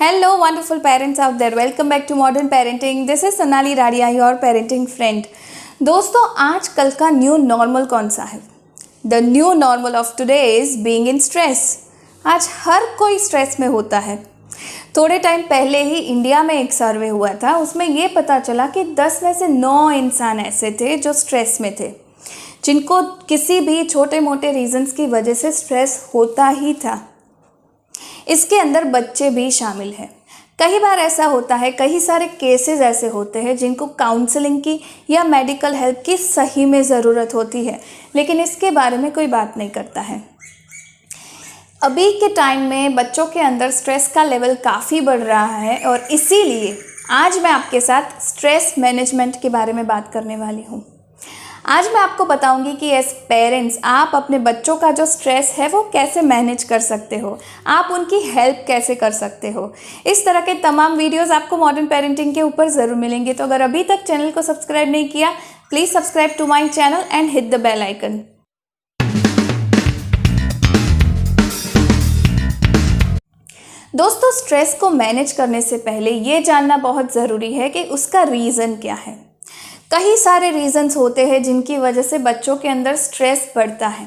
Hello, wonderful parents out there. Welcome back to Modern Parenting. This is Sonali Radia, your parenting friend. दोस्तों, आजकल का new normal कौन सा है? The new normal of today is being in stress. आज हर कोई stress में होता है. थोड़े टाइम पहले ही इंडिया में एक सर्वे हुआ था. उसमें ये पता चला कि 10 में से 9 इंसान ऐसे थे जो स्ट्रेस में थे, जिनको किसी भी छोटे मोटे रीजंस की वजह से स्ट्रेस होता ही था. इसके अंदर बच्चे भी शामिल हैं. कई बार ऐसा होता है, कई सारे केसेस ऐसे होते हैं जिनको काउंसलिंग की या मेडिकल हेल्प की सही में ज़रूरत होती है, लेकिन इसके बारे में कोई बात नहीं करता है. अभी के टाइम में बच्चों के अंदर स्ट्रेस का लेवल काफ़ी बढ़ रहा है और इसीलिए आज मैं आपके साथ स्ट्रेस मैनेजमेंट के बारे में बात करने वाली हूँ. आज मैं आपको बताऊंगी कि एज पेरेंट्स आप अपने बच्चों का जो स्ट्रेस है वो कैसे मैनेज कर सकते हो, आप उनकी हेल्प कैसे कर सकते हो. इस तरह के तमाम वीडियोस आपको मॉडर्न पेरेंटिंग के ऊपर ज़रूर मिलेंगे. तो अगर अभी तक चैनल को सब्सक्राइब नहीं किया, please subscribe to my channel and hit the bell icon. दोस्तों, स्ट्रेस को मैनेज करने से पहले ये जानना बहुत ज़रूरी है कि उसका रीज़न क्या है. कई सारे रीज़न्स होते हैं जिनकी वजह से बच्चों के अंदर स्ट्रेस बढ़ता है.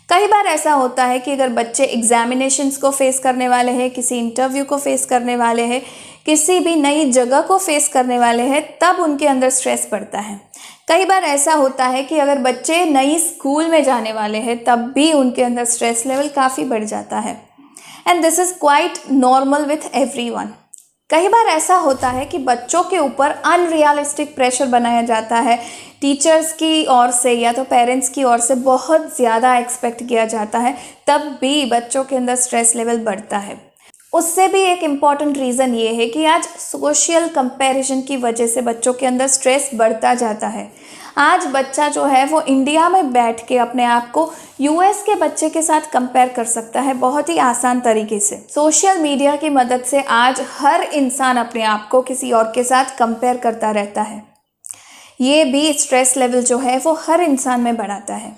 कई बार ऐसा होता है कि अगर बच्चे एग्जामिनेशंस को फेस करने वाले हैं, किसी इंटरव्यू को फेस करने वाले हैं, किसी भी नई जगह को फेस करने वाले हैं, तब उनके अंदर स्ट्रेस बढ़ता है. कई बार ऐसा होता है कि अगर बच्चे नई स्कूल में जाने वाले हैं, तब भी उनके अंदर स्ट्रेस लेवल काफ़ी बढ़ जाता है. And this is quite normal with everyone. कई बार ऐसा होता है कि बच्चों के ऊपर अनरियलिस्टिक प्रेशर बनाया जाता है. टीचर्स की ओर से या तो पेरेंट्स की ओर से बहुत ज़्यादा एक्सपेक्ट किया जाता है, तब भी बच्चों के अंदर स्ट्रेस लेवल बढ़ता है. उससे भी एक इम्पॉर्टेंट रीज़न ये है कि आज सोशल कंपैरिजन की वजह से बच्चों के अंदर स्ट्रेस बढ़ता जाता है. आज बच्चा जो है वो इंडिया में बैठ के अपने आप को यूएस के बच्चे के साथ कंपेयर कर सकता है बहुत ही आसान तरीके से. सोशल मीडिया की मदद से आज हर इंसान अपने आप को किसी और के साथ कंपेयर करता रहता है. ये भी स्ट्रेस लेवल जो है वो हर इंसान में बढ़ाता है.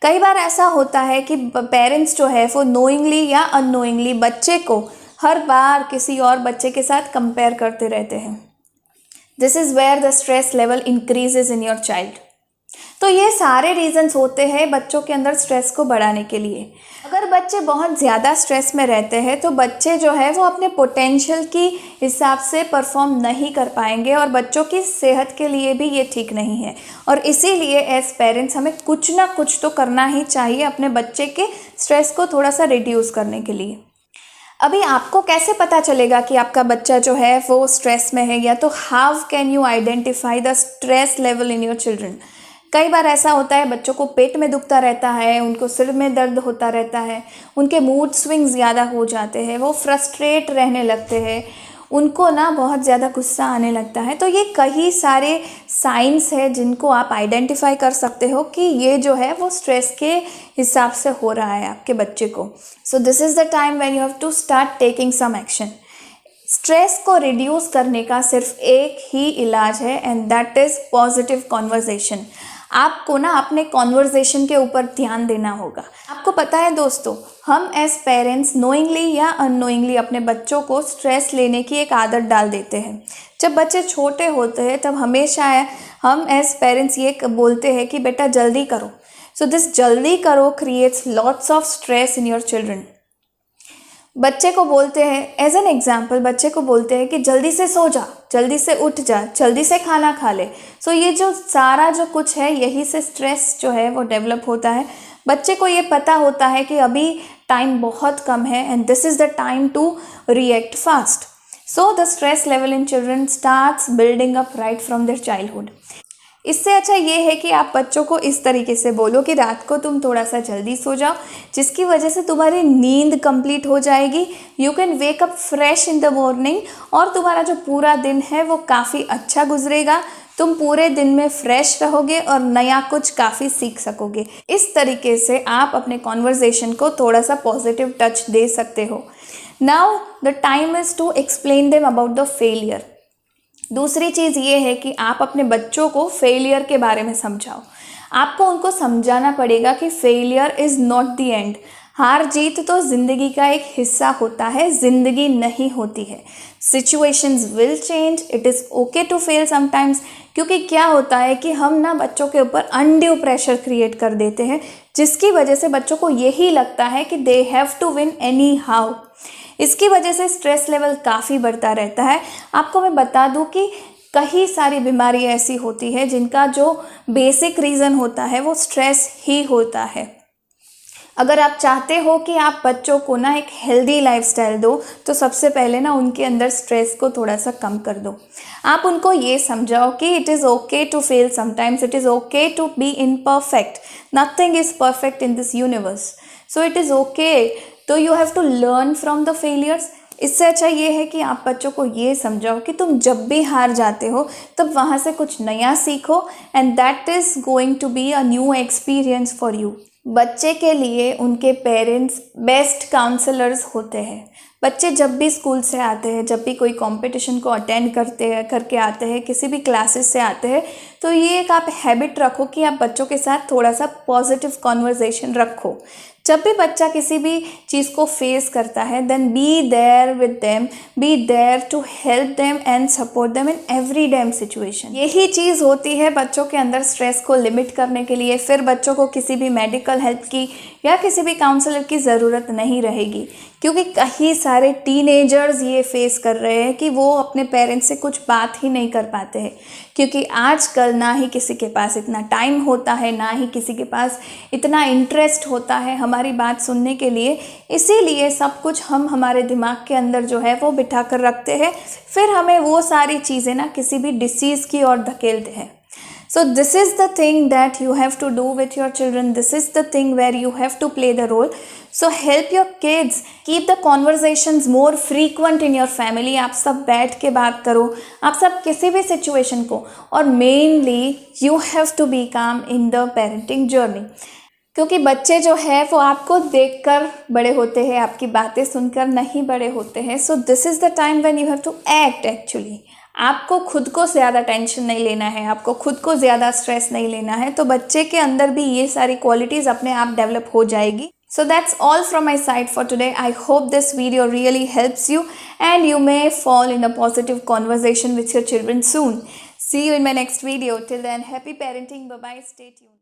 कई बार ऐसा होता है कि पेरेंट्स जो है वो नोइंगली या अननोइंगली बच्चे को हर बार किसी और बच्चे के साथ कंपेयर करते रहते हैं. This is where the stress level increases in your child. तो ये सारे रीजंस होते हैं बच्चों के अंदर स्ट्रेस को बढ़ाने के लिए. अगर बच्चे बहुत ज़्यादा स्ट्रेस में रहते हैं तो बच्चे जो है वो अपने पोटेंशियल की हिसाब से परफॉर्म नहीं कर पाएंगे और बच्चों की सेहत के लिए भी ये ठीक नहीं है. और इसीलिए एज पेरेंट्स हमें कुछ ना कुछ तो करना ही चाहिए अपने बच्चे के स्ट्रेस को थोड़ा सा रिड्यूस करने के लिए. अभी आपको कैसे पता चलेगा कि आपका बच्चा जो है वो स्ट्रेस में है, या तो how can you identify the stress level in your children. कई बार ऐसा होता है बच्चों को पेट में दुखता रहता है, उनको सिर में दर्द होता रहता है, उनके मूड स्विंग्स ज़्यादा हो जाते हैं, वो फ्रस्ट्रेट रहने लगते हैं, उनको ना बहुत ज़्यादा गुस्सा आने लगता है. तो ये कई सारे साइंस है जिनको आप आइडेंटिफाई कर सकते हो कि ये जो है वो स्ट्रेस के हिसाब से हो रहा है आपके बच्चे को. So this is the time when you have to start taking some action. Stress को रिड्यूस करने का सिर्फ एक ही इलाज है and that is positive conversation. आपको ना अपने कॉन्वर्जेशन के ऊपर ध्यान देना होगा. आपको पता है दोस्तों, हम एज पेरेंट्स नोइंगली या अननोइंगली अपने बच्चों को स्ट्रेस लेने की एक आदत डाल देते हैं. जब बच्चे छोटे होते हैं तब हमेशा हम एज पेरेंट्स ये बोलते हैं कि बेटा जल्दी करो. सो दिस जल्दी करो creates lots of stress in your children. बच्चे को बोलते हैं, एज एन एग्जाम्पल बच्चे को बोलते हैं कि जल्दी से सो जा, जल्दी से उठ जा, जल्दी से खाना खा ले. सो ये जो सारा जो कुछ है यही से स्ट्रेस जो है वो डेवलप होता है. बच्चे को ये पता होता है कि अभी टाइम बहुत कम है and this is the time to react fast. So the stress level in children starts building up right from their childhood. इससे अच्छा ये है कि आप बच्चों को इस तरीके से बोलो कि रात को तुम थोड़ा सा जल्दी सो जाओ, जिसकी वजह से तुम्हारी नींद कंप्लीट हो जाएगी. You can wake up fresh in the morning और तुम्हारा जो पूरा दिन है वो काफ़ी अच्छा गुजरेगा. तुम पूरे दिन में फ्रेश रहोगे और नया कुछ काफ़ी सीख सकोगे. इस तरीके से आप अपने कॉन्वर्जेशन को थोड़ा सा पॉजिटिव टच दे सकते हो. Now the time is to explain them about the failure. दूसरी चीज़ ये है कि आप अपने बच्चों को फेलियर के बारे में समझाओ. आपको उनको समझाना पड़ेगा कि failure is not the end. हार जीत तो ज़िंदगी का एक हिस्सा होता है, ज़िंदगी नहीं होती है। Situations will change, it is okay to fail sometimes. क्योंकि क्या होता है कि हम ना बच्चों के ऊपर अनड्यू प्रेशर क्रिएट कर देते हैं, जिसकी वजह से बच्चों को यही लगता है कि they have to win anyhow. इसकी वजह से स्ट्रेस लेवल काफ़ी बढ़ता रहता है। आपको मैं बता दूं कि कई सारी बीमारी ऐसी होती है जिनका जो बेसिक रीज़न होता है वो स्ट्रेस ही होता है। अगर आप चाहते हो कि आप बच्चों को ना एक हेल्दी लाइफस्टाइल दो, तो सबसे पहले ना उनके अंदर स्ट्रेस को थोड़ा सा कम कर दो। आप उनको ये समझाओ कि it is okay to fail sometimes, it is okay to be imperfect, nothing is perfect in this universe, so it is okay, तो you have to learn from the failures. इससे अच्छा ये है कि आप बच्चों को ये समझाओ कि तुम जब भी हार जाते हो तब वहाँ से कुछ नया सीखो, and that is going to be a new experience for you. बच्चे के लिए उनके पेरेंट्स बेस्ट काउंसलर्स होते हैं। बच्चे जब भी स्कूल से आते हैं, जब भी कोई कंपटीशन को अटेंड करके आते हैं, किसी भी क्लासेस से आते हैं, तो ये एक आप हैबिट रखो कि आप बच्चों के साथ थोड़ा सा पॉजिटिव कॉन्वर्जेशन रखो। जब भी बच्चा किसी भी चीज़ को फेस करता है, then be there with them, be there to help them and support them in every damn situation. यही चीज़ होती है बच्चों के अंदर स्ट्रेस को लिमिट करने के लिए। फिर बच्चों को किसी भी मेडिकल हेल्प की या किसी भी काउंसलर की ज़रूरत नहीं रहेगी, क्योंकि कई सारे टीनेजर्स ये फेस कर रहे हैं कि वो अपने पेरेंट्स से कुछ बात ही नहीं कर पाते हैं, क्योंकि आजकल ना ही किसी के पास इतना टाइम होता है, ना ही किसी के पास इतना इंटरेस्ट होता है हमारी बात सुनने के लिए। इसीलिए सब कुछ हम हमारे दिमाग के अंदर जो है वो बिठा कर रखते हैं, फिर हमें वो सारी चीज़ें ना किसी भी डिसीज़ की ओर धकेलते हैं। So this is the thing that you have to do with your children. This is the thing where you have to play the role. So help your kids. Keep the conversations more frequent in your family. आप सब बैठ के बात करो, आप सब किसी भी सिचुएशन को, और mainly you have to be calm in the parenting journey. क्योंकि बच्चे जो है वो आपको देखकर बड़े होते हैं, आपकी बातें सुनकर नहीं बड़े होते हैं। So this is the time when you have to act actually. आपको खुद को ज़्यादा टेंशन नहीं लेना है, आपको खुद को ज़्यादा स्ट्रेस नहीं लेना है, तो बच्चे के अंदर भी ये सारी क्वालिटीज़ अपने आप डेवलप हो जाएगी। So that's all from my side for today. I hope this video really helps you and you may fall in a positive conversation with your children soon. See you in my next video. Till then, happy parenting. Bye-bye. Stay tuned.